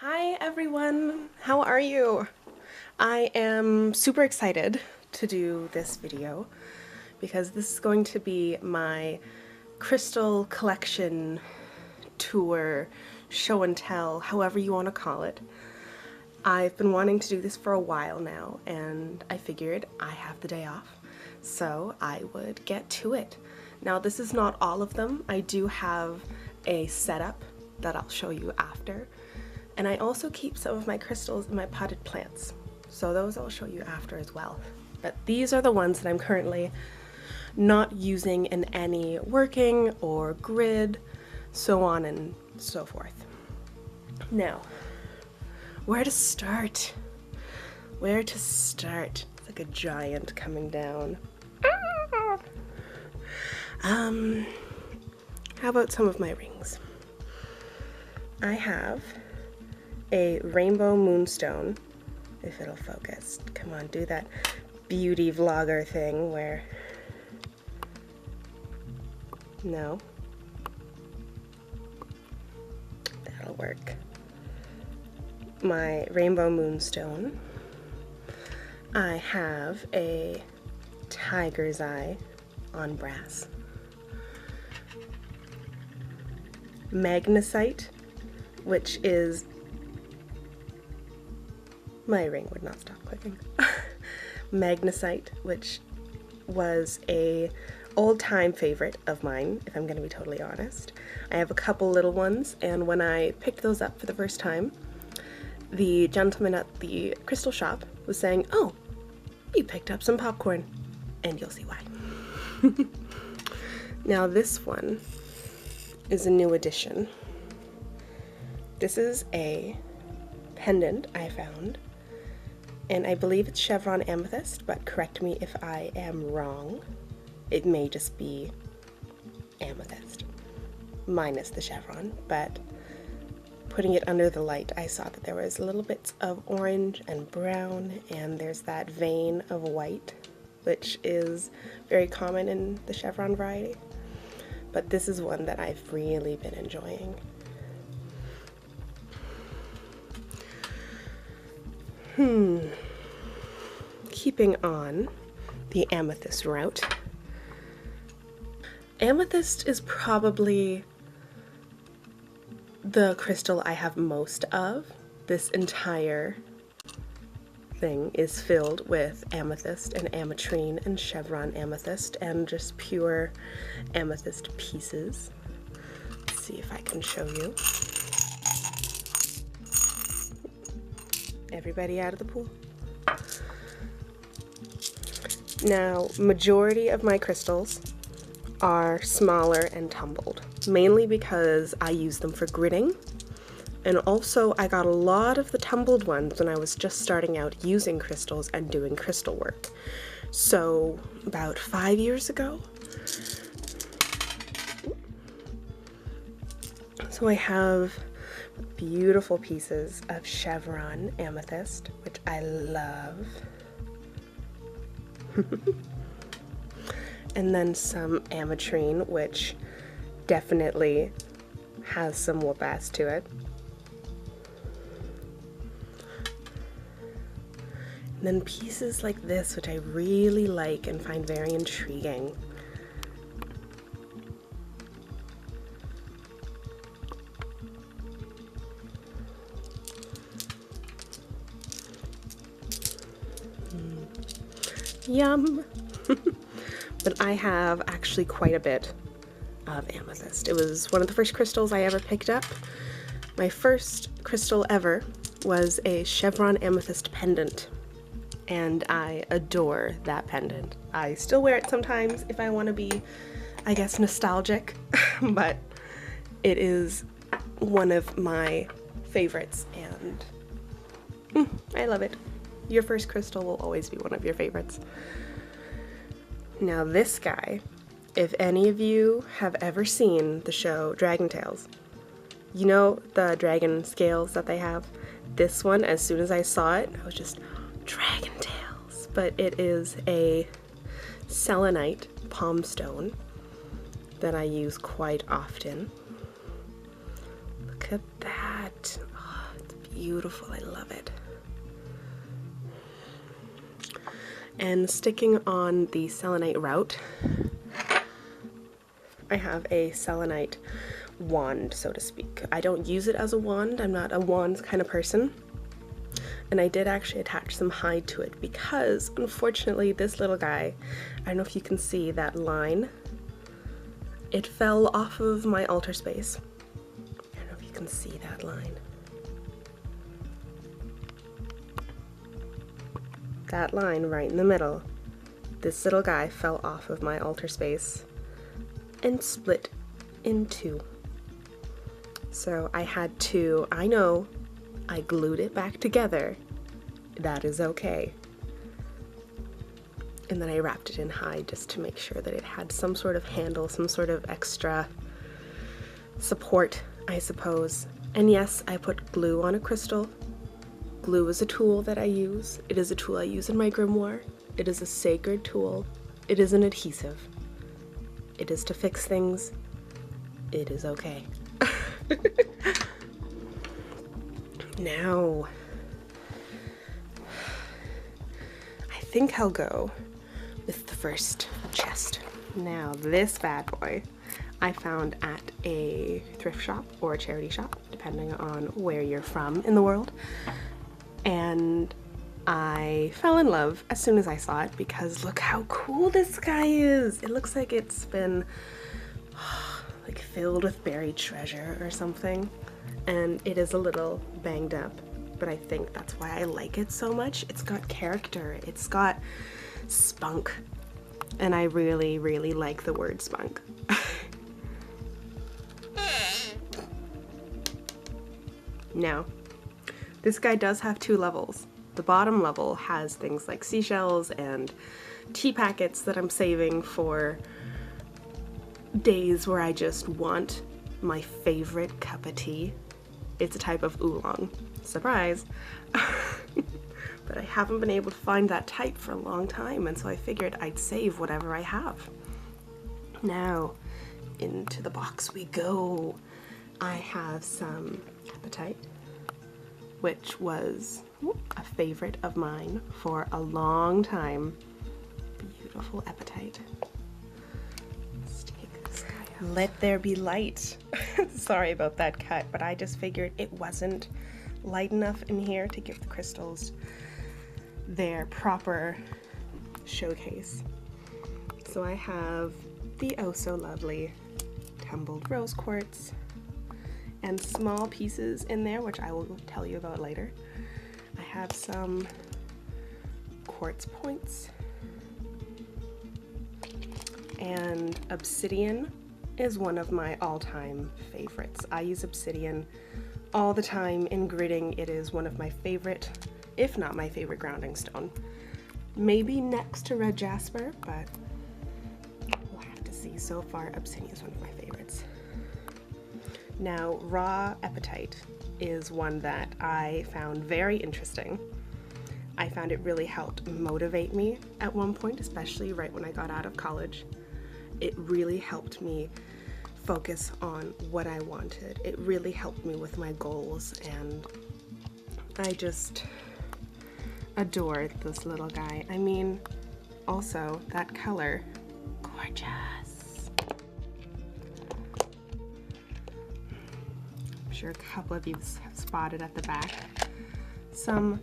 Hi everyone, how are you? I am super excited to do this video because this is going to be my crystal collection tour, show and tell, however you want to call it. I've been wanting to do this for a while now and I figured I have the day off, so I would get to it. Now this is not all of them. I do have a setup that I'll show you after. And I also keep some of my crystals in my potted plants, so those I'll show you after as well. But these are the ones that I'm currently not using in any working or grid, so on and so forth. Now, where to start? Where to start? It's like a giant coming down. How about some of my rings? I have a rainbow moonstone, if it'll focus. Come on, do that beauty vlogger thing where... No. That'll work. My rainbow moonstone. I have a tiger's eye on brass. Magnesite, which is... My ring would not stop clicking. Magnesite, which was a old-time favorite of mine, if I'm going to be totally honest. I have a couple little ones, and when I picked those up for the first time, the gentleman at the crystal shop was saying, "Oh, you picked up some popcorn," and you'll see why. Now this one is a new addition. This is a pendant I found, and I believe it's chevron amethyst, but correct me if I am wrong. It may just be amethyst minus the chevron, but putting it under the light I saw that there was little bits of orange and brown, and there's that vein of white, which is very common in the chevron variety. But this is one that I've really been enjoying. Keeping on the amethyst route. Amethyst is probably the crystal I have most of. This entire thing is filled with amethyst and ametrine and chevron amethyst and just pure amethyst pieces. Let's see if I can show you. Everybody out of the pool. Now, majority of my crystals are smaller and tumbled, mainly because I use them for gridding, and also I got a lot of the tumbled ones when I was just starting out using crystals and doing crystal work. So about 5 years ago. So I have beautiful pieces of chevron amethyst, which I love. And then some ametrine, which definitely has some whoop-ass to it. And then pieces like this, which I really like and find very intriguing. Yum! But I have actually quite a bit of amethyst. It was one of the first crystals I ever picked up. My first crystal ever was a chevron amethyst pendant, and I adore that pendant. I still wear it sometimes if I want to be, I guess, nostalgic, but it is one of my favorites, and I love it. Your first crystal will always be one of your favorites. Now this guy, if any of you have ever seen the show Dragon Tales, you know the dragon scales that they have? This one, as soon as I saw it, I was just, Dragon Tales! But it is a selenite palm stone that I use quite often. Look at that. Oh, it's beautiful. I love it. And sticking on the selenite route, I have a selenite wand, so to speak. I don't use it as a wand. I'm not a wands kind of person. And I did actually attach some hide to it because, unfortunately, this little guy, I don't know if you can see that line, it fell off of my altar space. I don't know if you can see that line. That line right in the middle. This little guy fell off of my altar space and split in two. So I had to, I know, I glued it back together. That is okay. And then I wrapped it in hide just to make sure that it had some sort of handle, some sort of extra support, I suppose. And yes, I put glue on a crystal. Glue is a tool that I use. It is a tool I use in my grimoire. It is a sacred tool. It is an adhesive. It is to fix things. It is okay. Now, I think I'll go with the first chest. Now, this bad boy I found at a thrift shop or a charity shop, depending on where you're from in the world. And I fell in love as soon as I saw it because look how cool this guy is. It looks like it's been like filled with buried treasure or something. And it is a little banged up, but I think that's why I like it so much. It's got character, it's got spunk, and I really, really like the word spunk. Now, this guy does have 2 levels. The bottom level has things like seashells and tea packets that I'm saving for days where I just want my favorite cup of tea. It's a type of oolong. Surprise! But I haven't been able to find that type for a long time, and so I figured I'd save whatever I have. Now, into the box we go. I have some apatite, which was a favorite of mine for a long time. Beautiful apatite. Let's take this guy out. Let there be light. Sorry about that cut, but I just figured it wasn't light enough in here to give the crystals their proper showcase. So I have the oh so lovely tumbled rose quartz and small pieces in there, which I will tell you about later. I have some quartz points, and obsidian is one of my all-time favorites. I use obsidian all the time in gridding. It is one of my favorite, if not my favorite grounding stone. Maybe next to red jasper, but we'll have to see. So far, obsidian is one of my favorites. Now, raw apatite is one that I found very interesting. I found it really helped motivate me at one point, especially right when I got out of college. It really helped me focus on what I wanted. It really helped me with my goals, and I just adore this little guy. I mean, also that color, gorgeous. I'm sure a couple of you have spotted at the back some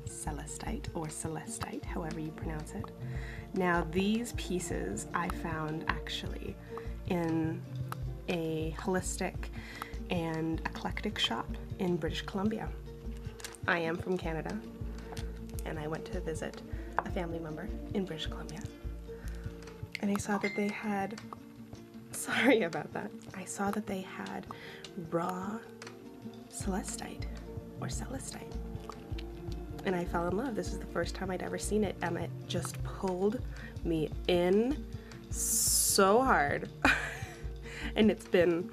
celestite or celestite, however you pronounce it. Now these pieces I found actually in a holistic and eclectic shop in British Columbia. I am from Canada, and I went to visit a family member in British Columbia, and I saw that they had, sorry about that, I saw that they had raw celestite or celestite, and I fell in love. This is the first time I'd ever seen it, and it just pulled me in so hard. And it's been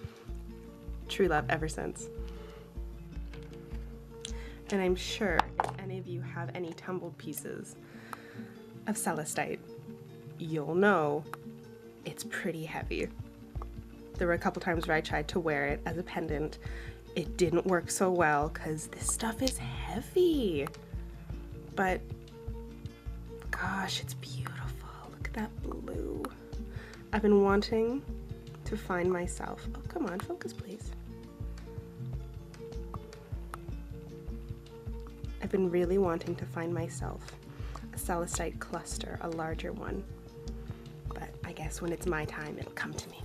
true love ever since. And I'm sure if any of you have any tumbled pieces of celestite, you'll know it's pretty heavy. There were a couple times where I tried to wear it as a pendant. it didn't work so well because this stuff is heavy. But gosh, it's beautiful. Look at that blue. I've been wanting to find myself. Oh, come on, focus, please. I've been really wanting to find myself a celestite cluster, a larger one. But I guess when it's my time, it'll come to me.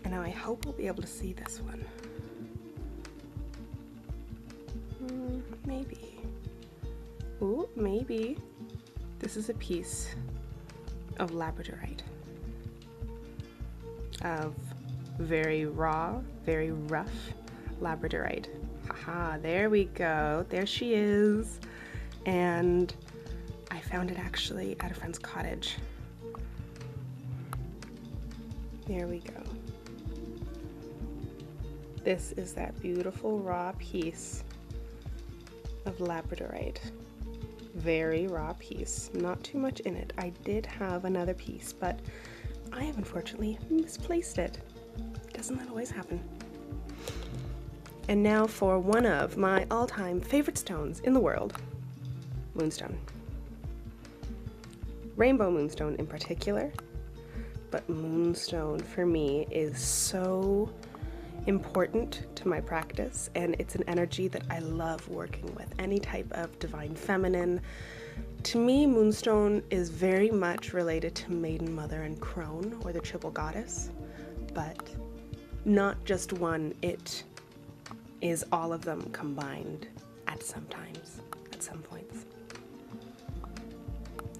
And now I hope we'll be able to see this one. Maybe. Ooh, maybe. This is a piece of labradorite. Of very raw, very rough labradorite. Haha, there we go. There she is. And I found it actually at a friend's cottage. There we go. This is that beautiful raw piece of labradorite. Very raw piece. Not too much in it. I did have another piece, but I have unfortunately misplaced it. Doesn't that always happen? And now for one of my all-time favorite stones in the world, moonstone. Rainbow moonstone in particular, but moonstone for me is so important to my practice, and it's an energy that I love working with. Any type of divine feminine. To me, moonstone is very much related to Maiden, Mother, and Crone, or the triple goddess, but not just one, it is all of them combined at some times, at some points.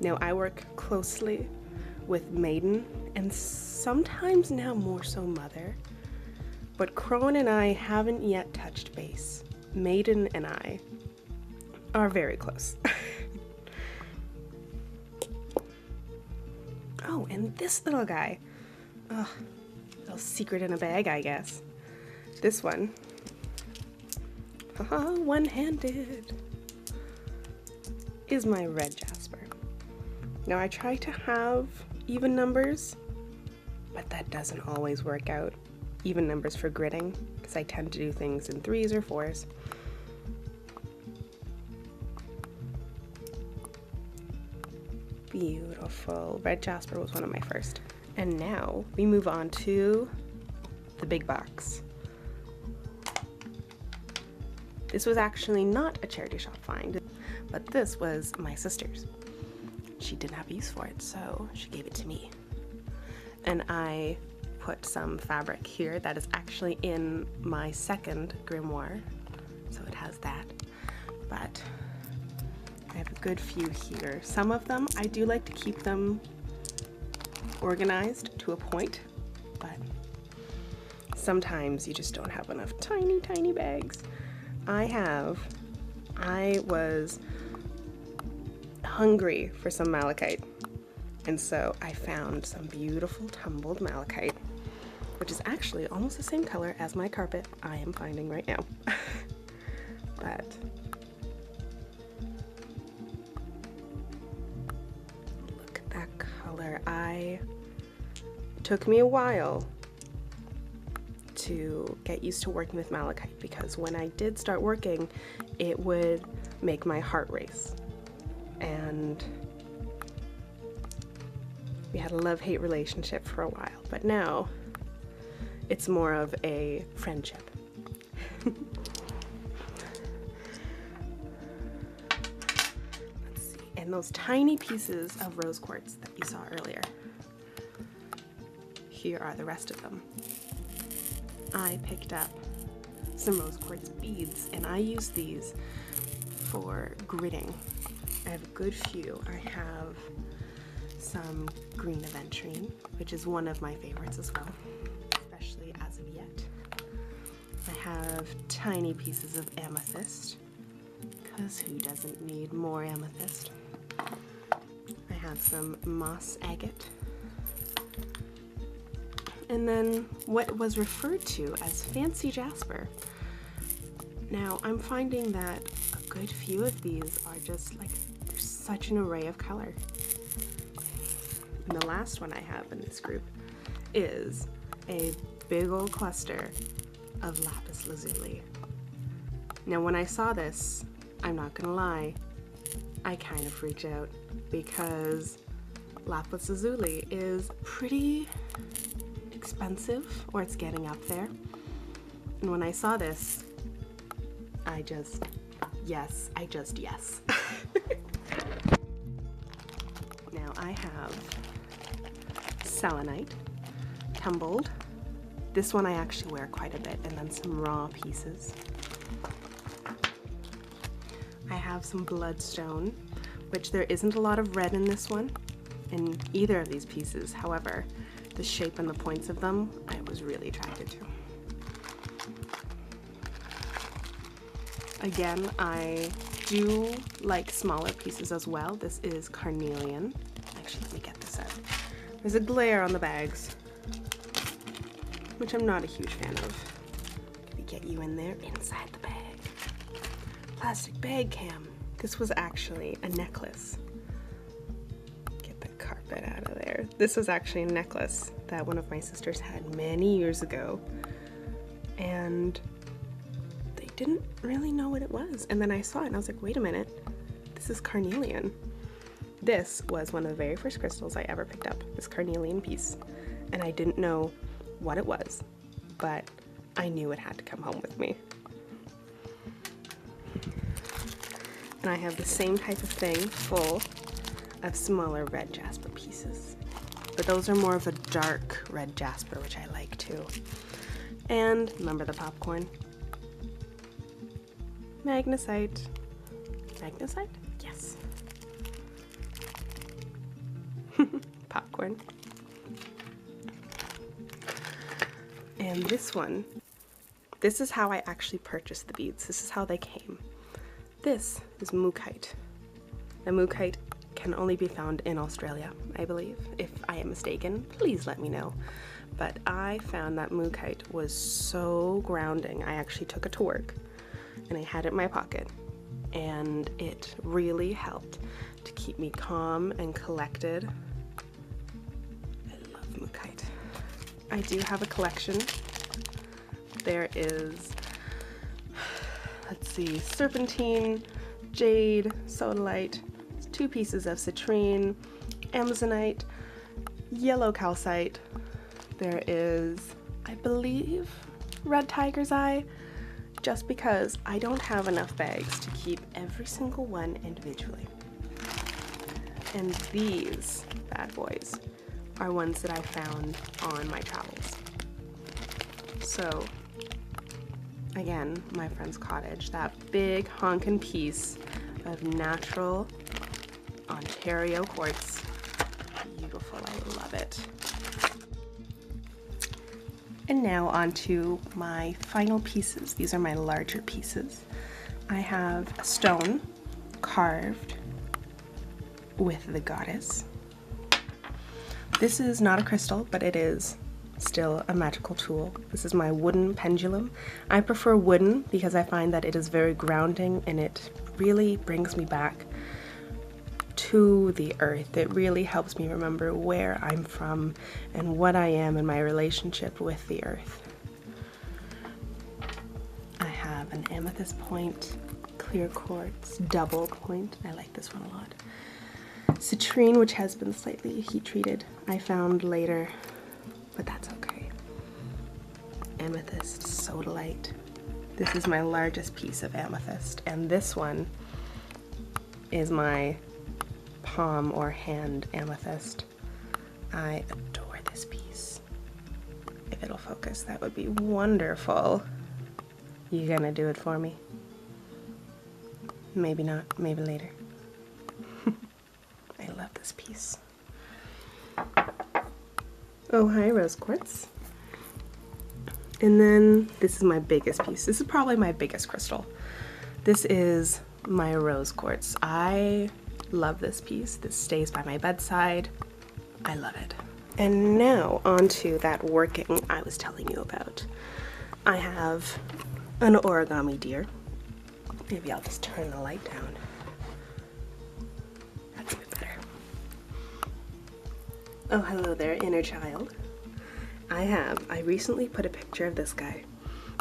Now, I work closely with Maiden, and sometimes now more so Mother, but Crone and I haven't yet touched base. Maiden and I are very close. Oh, and this little guy. Oh, little secret in a bag, I guess. This one. Haha, one-handed. Is my red jasper. Now I try to have even numbers, but that doesn't always work out. Even numbers for gridding, because I tend to do things in 3s or 4s. Beautiful. Red jasper was one of my first. And now we move on to the big box. This was actually not a charity shop find, but this was my sister's. She didn't have use for it, so she gave it to me. And I put some fabric here that is actually in my second grimoire, so it has that. But I have a good few here. Some of them, I do like to keep them organized to a point, but sometimes you just don't have enough tiny, tiny bags. I was hungry for some malachite, and so I found some beautiful tumbled malachite, which is actually almost the same color as my carpet I am finding right now. But look at that color. It took me a while to get used to working with malachite, because when I did start working, it would make my heart race. And we had a love-hate relationship for a while, but now it's more of a friendship. Let's see, and those tiny pieces of rose quartz that you saw earlier, here are the rest of them. I picked up some rose quartz beads, and I use these for gridding. I have a good few. I have some green aventurine, which is one of my favorites as well, especially as of yet. I have tiny pieces of amethyst, because who doesn't need more amethyst? I have some moss agate, and then what was referred to as fancy jasper. Now I'm finding that a good few of these are just like, there's such an array of color. And the last one I have in this group is a big old cluster of lapis lazuli. Now when I saw this, I'm not gonna lie, I kind of freaked out because lapis lazuli is pretty expensive, or it's getting up there. And when I saw this, yes. Now I have selenite, tumbled. This one I actually wear quite a bit, and then some raw pieces. I have some bloodstone, which there isn't a lot of red in this one, in either of these pieces. However, the shape and the points of them, I was really attracted to. Again, I do like smaller pieces as well. This is carnelian. Actually, let me get this out. There's a glare on the bags, which I'm not a huge fan of. Let me get you in there, inside the bag. Plastic bag cam. This was actually a necklace. Get the carpet out of there. This was actually a necklace that one of my sisters had many years ago, and they didn't really know what it was. And then I saw it and I was like, wait a minute, this is carnelian. This was one of the very first crystals I ever picked up, this carnelian piece. And I didn't know what it was, but I knew it had to come home with me. And I have the same type of thing full of smaller red jasper pieces. But those are more of a dark red jasper, which I like too. And remember the popcorn? Magnesite. Magnesite? Yes. Popcorn. And this one, this is how I actually purchased the beads. This is how they came. This is mookaite. The mookaite can only be found in Australia, I believe. If I am mistaken, please let me know. But I found that mookaite was so grounding. I actually took it to work and I had it in my pocket, and it really helped to keep me calm and collected. I love mookaite. I do have a collection. There is, let's see, serpentine, jade, sodalite, 2 pieces of citrine, amazonite, yellow calcite. There is, I believe, red tiger's eye, just because I don't have enough bags to keep every single one individually. And these bad boys are ones that I found on my travels. So again, my friend's cottage, that big honkin' piece of natural Ontario quartz. Beautiful, I love it. And now on to my final pieces. These are my larger pieces. I have a stone carved with the goddess. This is not a crystal, but it is still a magical tool. This is my wooden pendulum. I prefer wooden because I find that it is very grounding and it really brings me back to the earth. It really helps me remember where I'm from and what I am in my relationship with the earth. I have an amethyst point, clear quartz, double point. I like this one a lot. Citrine, which has been slightly heat treated, I found later, but that's okay. Amethyst, sodalite. This is my largest piece of amethyst, and this one is my palm or hand amethyst. I adore this piece. If it'll focus, that would be wonderful. You gonna do it for me? Maybe not, maybe later. I love this piece. Oh, hi, rose quartz. And then this is my biggest piece. This is probably my biggest crystal. This is my rose quartz. I love this piece. This stays by my bedside. I love it. And now onto that working I was telling you about. I have an origami deer. Maybe I'll just turn the light down. That's a bit better. Oh, hello there, inner child. I I recently put a picture of this guy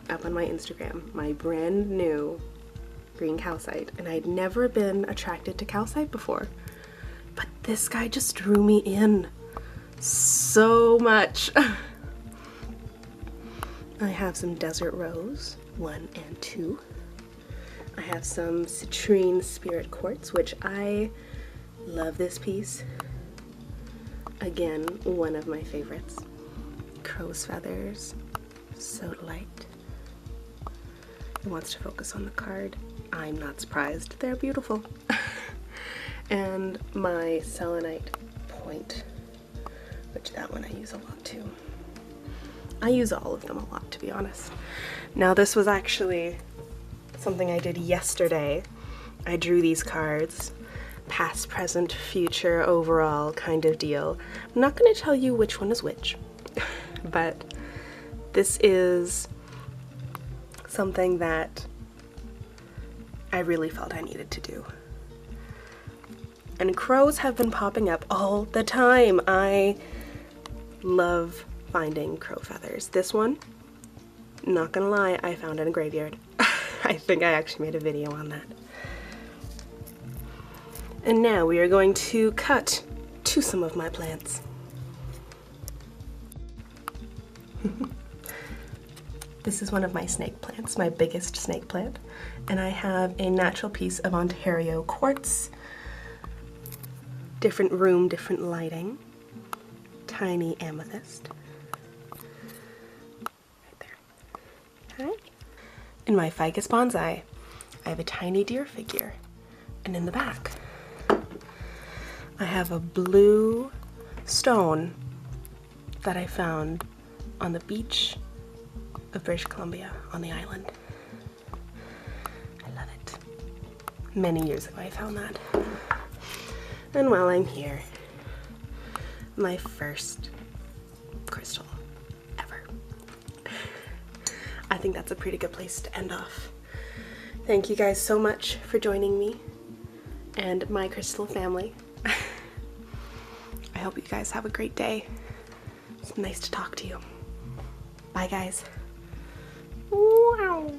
up on my Instagram, my brand new green calcite, and I'd never been attracted to calcite before, but this guy just drew me in so much. I have some desert rose, 1 and 2. I have some citrine spirit quartz, which I love this piece. Again, one of my favorites. Crow's feathers, sodalite. It wants to focus on the card. I'm not surprised. They're beautiful. And my selenite point, which that one I use a lot too. I use all of them a lot, to be honest. Now this was actually something I did yesterday. I drew these cards, past, present, future, overall kind of deal. I'm not going to tell you which one is which, but this is something that I really felt I needed to do. And crows have been popping up all the time. I love finding crow feathers. This one, not gonna lie, I found in a graveyard. I think I actually made a video on that. And now we are going to cut to some of my plants. This is one of my snake plants, my biggest snake plant. And I have a natural piece of Ontario quartz. Different room, different lighting. Tiny amethyst. Right there. Hi. In my ficus bonsai, I have a tiny deer figure. And in the back, I have a blue stone that I found on the beach of British Columbia on the island. I love it. Many years ago I found that. And while I'm here, my first crystal ever. I think that's a pretty good place to end off. Thank you guys so much for joining me and my crystal family. I hope you guys have a great day. It's nice to talk to you. Bye guys. Wow.